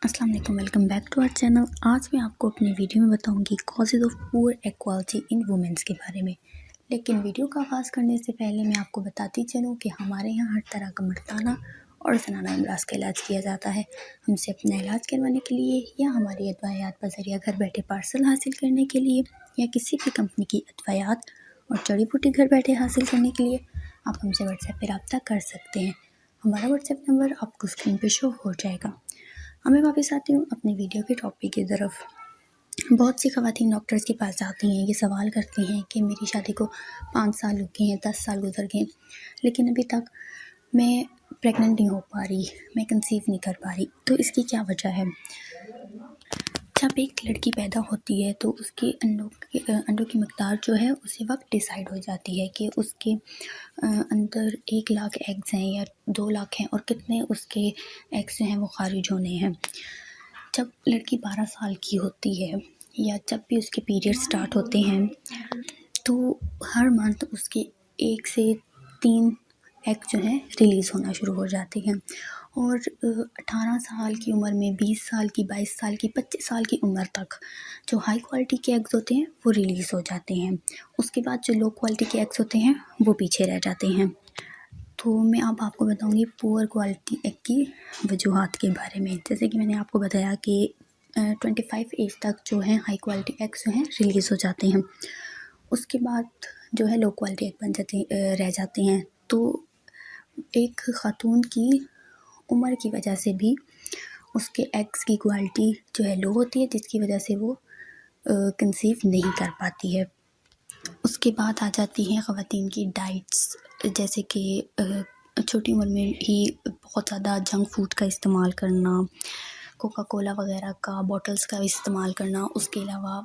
السلام علیکم، welcome back to our channel. آج میں آپ کو اپنی ویڈیو میں بتاؤں گی causes of poor equality in womens کے بارے میں۔ لیکن ویڈیو کا آغاز کرنے سے پہلے میں آپ کو بتاتی چلوں کہ ہمارے یہاں ہر طرح کا مردانہ اور زنانہ امراض کا علاج کیا جاتا ہے۔ ہم سے اپنا علاج کروانے کے لیے یا ہماری ادویات بذریعہ گھر بیٹھے پارسل حاصل کرنے کے لیے یا کسی بھی کمپنی کی ادویات اور جڑی بوٹی گھر بیٹھے حاصل کرنے کے لیے آپ ہم سے واٹس ایپ پہ رابطہ کر سکتے ہیں۔ ہمارا واٹس ایپ نمبر آپ کو اسکرین پہ شو ہو جائے گا۔ اب میں واپس آتی ہوں اپنے ویڈیو کے ٹاپک کی طرف۔ بہت سی خواتین ڈاکٹرز کے پاس جاتی ہیں، یہ سوال کرتی ہیں کہ میری شادی کو 5 سال ہو گئے ہیں، 10 سال گزر گئے، لیکن ابھی تک میں پریگننٹ نہیں ہو پا رہی، میں کنسیو نہیں کر پا رہی، تو اس کی کیا وجہ ہے؟ جب ایک لڑکی پیدا ہوتی ہے تو اس کے انڈوں کی مقدار جو ہے اسی وقت ڈیسائیڈ ہو جاتی ہے کہ اس کے اندر 1 لاکھ ایگز ہیں یا 2 لاکھ ہیں، اور کتنے اس کے ایگز جو ہیں وہ خارج ہونے ہیں۔ جب لڑکی 12 سال کی ہوتی ہے یا جب بھی اس کے پیریڈ سٹارٹ ہوتے ہیں تو ہر منتھ اس کے 1 سے 3 ایگ جو ہیں ریلیز ہونا شروع ہو جاتے ہیں، اور 18 سال کی عمر میں، 20 سال کی، 22 سال کی، 25 سال کی عمر تک جو ہائی کوالٹی کے ایگز ہوتے ہیں وہ ریلیز ہو جاتے ہیں۔ اس کے بعد جو لو کوالٹی کے ایگز ہوتے ہیں وہ پیچھے رہ جاتے ہیں۔ تو میں اب آپ کو بتاؤں گی پور کوالٹی ایگ کی وجوہات کے بارے میں۔ جیسے کہ میں نے آپ کو بتایا کہ 25 ایج تک جو ہیں ہائی کوالٹی ایگز جو ہیں ریلیز ہو جاتے ہیں، اس کے بعد جو ہے لو کوالٹی ایگ رہ جاتے ہیں۔ تو ایک خاتون کی عمر کی وجہ سے بھی اس کے ایگز کی کوالٹی جو ہے لو ہوتی ہے، جس کی وجہ سے وہ کنسیو نہیں کر پاتی ہے۔ اس کے بعد آ جاتی ہیں خواتین کی ڈائٹس، جیسے کہ چھوٹی عمر میں ہی بہت زیادہ جنک فوڈ کا استعمال کرنا، کوکا کولا وغیرہ کا بوٹلز کا استعمال کرنا، اس کے علاوہ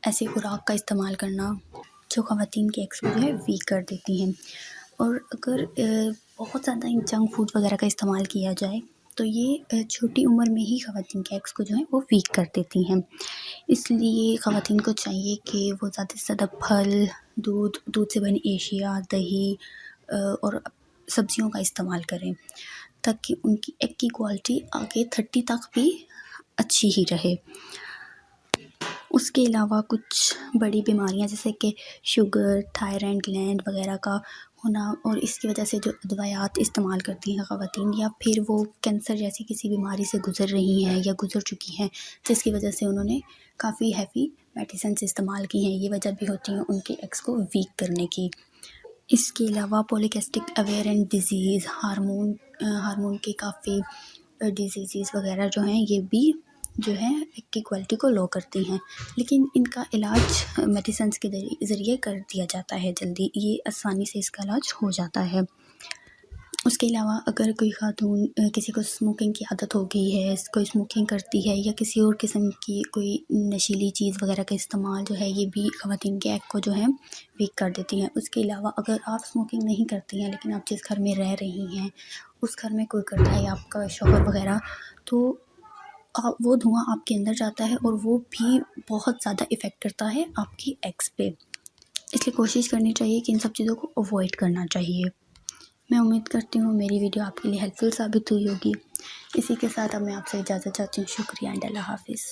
ایسی خوراک کا استعمال کرنا جو خواتین کے ایگز کو جو ہے ویک کر دیتی ہیں۔ اور اگر بہت زیادہ جنک فوڈ وغیرہ کا استعمال کیا جائے تو یہ چھوٹی عمر میں ہی خواتین کے ایگز کو جو ہے وہ ویک کر دیتی ہیں۔ اس لیے خواتین کو چاہیے کہ وہ زیادہ سے زیادہ پھل، دودھ سے بنی اشیاء، دہی اور سبزیوں کا استعمال کریں، تاکہ ان کی ایگ کی کوالٹی آگے 30 تک بھی اچھی ہی رہے۔ اس کے علاوہ کچھ بڑی بیماریاں جیسے کہ شوگر، تھائرائڈ گلینڈ وغیرہ کا ہونا، اور اس کی وجہ سے جو ادویات استعمال کرتی ہیں خواتین، یا پھر وہ کینسر جیسی کسی بیماری سے گزر رہی ہیں یا گزر چکی ہیں جس کی وجہ سے انہوں نے کافی ہیوی میڈیسنس استعمال کی ہیں، یہ وجہ بھی ہوتی ہیں ان کے ایگز کو ویک کرنے کی۔ اس کے علاوہ پولیکسٹک اویرین ڈیزیز، ہارمون کے کافی ڈیزیزز وغیرہ جو ہیں یہ بھی جو ہے ایگ کی کوالٹی کو لو کرتی ہیں، لیکن ان کا علاج میڈیسنس کے ذریعے کر دیا جاتا ہے جلدی، یہ آسانی سے اس کا علاج ہو جاتا ہے۔ اس کے علاوہ اگر کوئی خاتون کسی کو اسموکنگ کی عادت ہو گئی ہے، کوئی اسموکنگ کرتی ہے یا کسی اور قسم کی کوئی نشیلی چیز وغیرہ کا استعمال جو ہے، یہ بھی خواتین کے ایگ کو جو ہے ویک کر دیتی ہیں۔ اس کے علاوہ اگر آپ اسموکنگ نہیں کرتی ہیں لیکن آپ جس گھر میں رہ رہی ہیں اس گھر میں کوئی کرتا ہے، آپ کا شوہر وغیرہ، تو وہ دھواں آپ کے اندر جاتا ہے اور وہ بھی بہت زیادہ افیکٹ کرتا ہے آپ کی ایگز پہ، اس لیے کوشش کرنی چاہیے کہ ان سب چیزوں کو اوائڈ کرنا چاہیے۔ میں امید کرتی ہوں میری ویڈیو آپ کے لیے ہیلپ فل ثابت ہوئی ہوگی۔ اسی کے ساتھ اب میں آپ سے اجازت چاہتی ہوں۔ شکریہ اینڈ اللہ حافظ۔